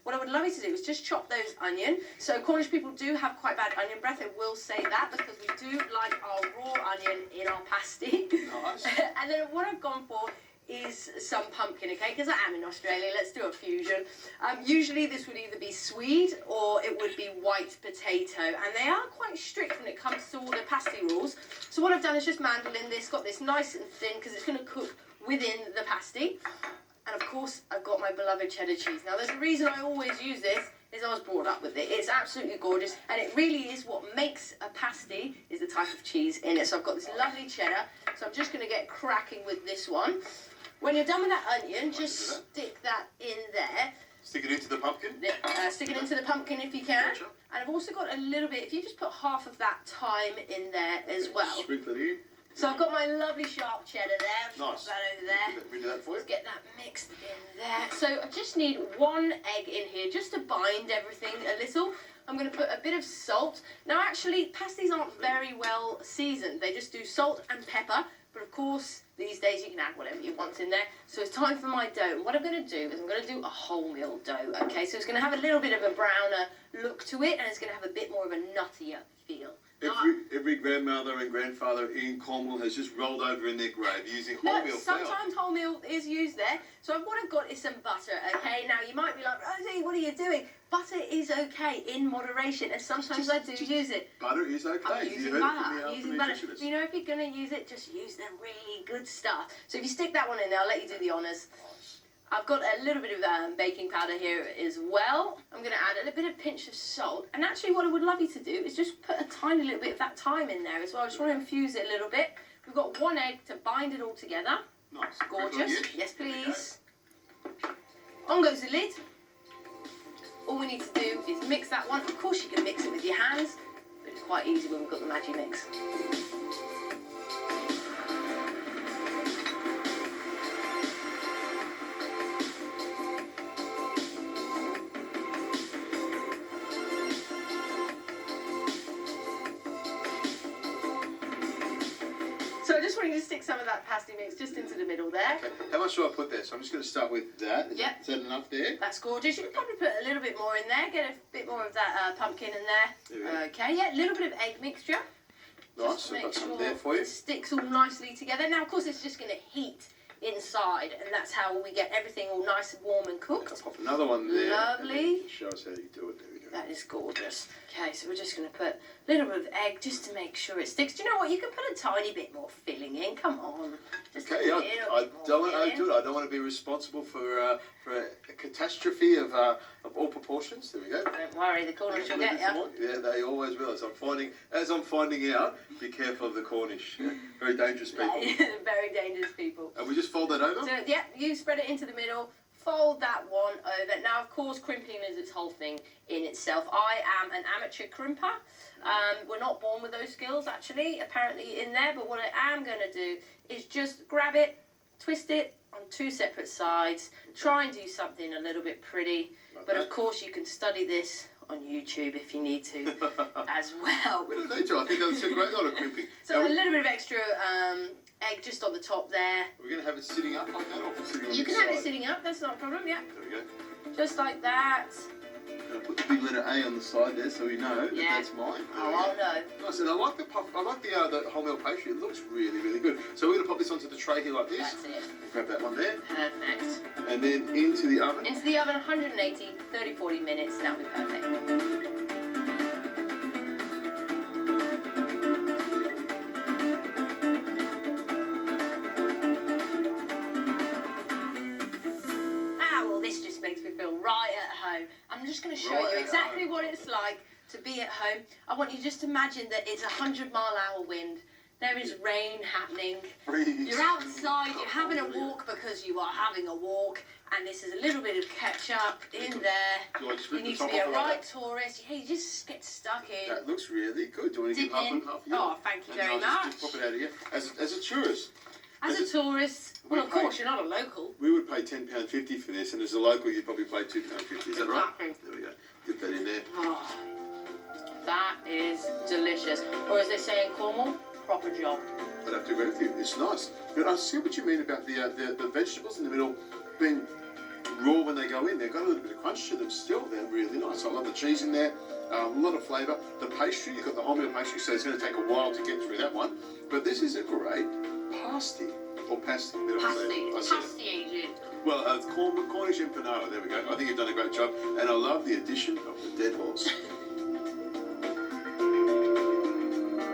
what I would love you to do is just chop those onion. So Cornish people do have quite bad onion breath, I will say that, because we do like our raw onion in our pasty. Nice. And then what I've gone for is some pumpkin, okay, because I am in Australia, let's do a fusion. Usually this would either be Swede or it would be white potato, and they are quite strict when it comes to all the pasty rules. So what I've done is just mandolin this, got this nice and thin because it's going to cook within the pasty. And of course I've got my beloved cheddar cheese. Now there's a reason I always use this, is I was brought up with it. It's absolutely gorgeous, and it really is what makes a pasty, is the type of cheese in it. So I've got this lovely cheddar, so I'm just going to get cracking with this one. When you're done with that onion, just stick that in there. Stick it into the pumpkin? Stick it into the pumpkin if you can. Gotcha. And I've also got a little bit, if you just put half of that thyme in there as well. Sprinkle it in. So I've got my lovely sharp cheddar there. Nice. Put that over there. We do that for you. Let's get that mixed in there. So I just need 1 egg in here just to bind everything a little. I'm going to put a bit of salt. Now actually, pasties aren't very well seasoned. They just do salt and pepper. But of course, these days you can add whatever you want in there. So it's time for my dough. And what I'm going to do is I'm going to do a wholemeal dough, okay? So it's going to have a little bit of a browner look to it, and it's going to have a bit more of a nuttier feel. Every grandmother and grandfather in Cornwall has just rolled over in their grave using wholemeal flour. Sometimes wholemeal is used there. So what I've got is some butter, okay? Now you might be like, Rosie, what are you doing? Butter is okay in moderation, and sometimes I do use it. Butter is okay. I'm using butter. You know, if you're going to use it, just use the really good stuff. So if you stick that one in there, I'll let you do the honours. I've got a little bit of baking powder here as well. I'm going to add a little bit of pinch of salt. And actually what I would love you to do is just put a tiny little bit of that thyme in there as well. I just want to infuse it a little bit. We've got 1 egg to bind it all together. Nice. Gorgeous. Yes, please. On goes the lid. All we need to do is mix that one. Of course you can mix it with your hands, but it's quite easy when we've got the Magimix. So I just want you to stick some of that pasty mix just into the middle there. Okay. How much do I put there? So I'm just going to start with that. Yep. Is that enough there? That's gorgeous. You can probably put a little bit more in there. Get a bit more of that pumpkin in there. Okay, yeah, a little bit of egg mixture. Nice. So I've got some there for you. It sticks all nicely together. Now, of course, it's just going to heat inside, and that's how we get everything all nice and warm and cooked. I'll pop another one there. Lovely. Show us how you do it. There we go. That is gorgeous. Okay, so we're just going to put a little bit of egg just to make sure it sticks. Do you know what? You can put a tiny bit more filling in. Come on. Just Okay, I don't want to be responsible for a catastrophe of all proportions. There we go. Don't worry, the Cornish will get you. Yeah, they always will. As I'm finding out, be careful of the Cornish. Yeah? Very dangerous people. Very dangerous people. And we just fold that over? So, yeah, you spread it into the middle. Fold that one over. Now, of course, crimping is its whole thing in itself. I am an amateur crimper. We're not born with those skills, actually, apparently in there. But what I am going to do is just grab it, twist it on 2 separate sides, try and do something a little bit pretty. But, of course, you can study this on YouTube if you need to as well. We don't need to. I think that's a great lot of crimping. So, a little bit of extra egg just on the top there. We're going to have it sitting up like that, or sitting on You the can side? have it sitting up, that's not a problem, yeah. There we go. Just like that. Going to put the big letter A on the side there, so we know that that's mine. Oh, no. Nice, and I like the puff. I like the wholemeal pastry. It looks really, really good. So we're going to pop this onto the tray here like this. That's it. Grab that one there. Perfect. And then into the oven. Into the oven, 180, 30-40 minutes. That'll be perfect. I'm just going to show you exactly what it's like to be at home. I want you just to imagine that it's 100-mile-an-hour wind. There is rain happening. You're outside, you're having a walk because you are having a walk, and this is a little bit of ketchup in there. You need to be a right tourist. Yeah, you just get stuck in. That looks really good. Do you want to give half and half? Oh, thank you very much. Just pop it out of here. As a tourist. As a tourist, well, of course, you're not a local. We would pay £10.50 for this, and as a local, you'd probably pay £2.50. Is that right? Exactly. There we go. Get that in there. Oh, that is delicious. Or as they say in Cornwall, proper job. I'd have to agree with you. It's nice. But I see what you mean about the vegetables in the middle being raw when they go in. They've got a little bit of crunch to them still. They're really nice. I love the cheese in there. A lot of flavour. The pastry, you've got the wholemeal pastry, so it's going to take a while to get through that one. But this is a great pasty. Or pasty. Pasty, Adrian. Well, Cornish empanada. There we go. I think you've done a great job. And I love the addition of the dead horse.